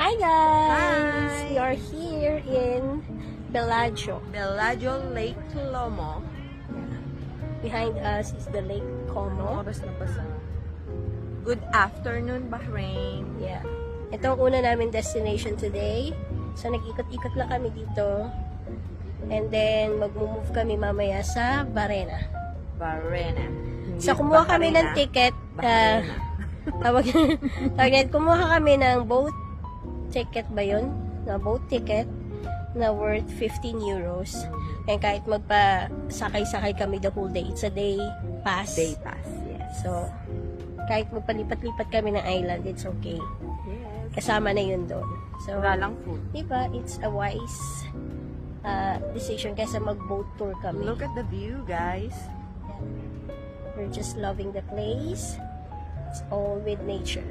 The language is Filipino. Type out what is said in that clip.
Hi guys! Hi! We are here in Bellagio. Bellagio Lake Lomo. Behind us is the Lake Como. Oras na ba sa... Good afternoon, Bahrain. Yeah. Ito ang una namin destination today. So nag-ikot-ikot lang kami dito. And then mag-move kami mamaya sa Barena. Barena. So kumuha kami ng ticket. Bahraina. Tawag yan, kumuha kami ng boat ticket ba yun? Na boat ticket na worth 15 euros. And kahit magpa-sakay-sakay kami the whole day, it's a day pass. Day pass, yes. So, kahit magpalipat-lipat kami ng island, it's okay. Yes. Kasama na yun doon. So, Wala lang food. diba, it's a wise decision kaysa mag-boat tour kami. Look at the view, guys. We're just loving the place. It's all with nature.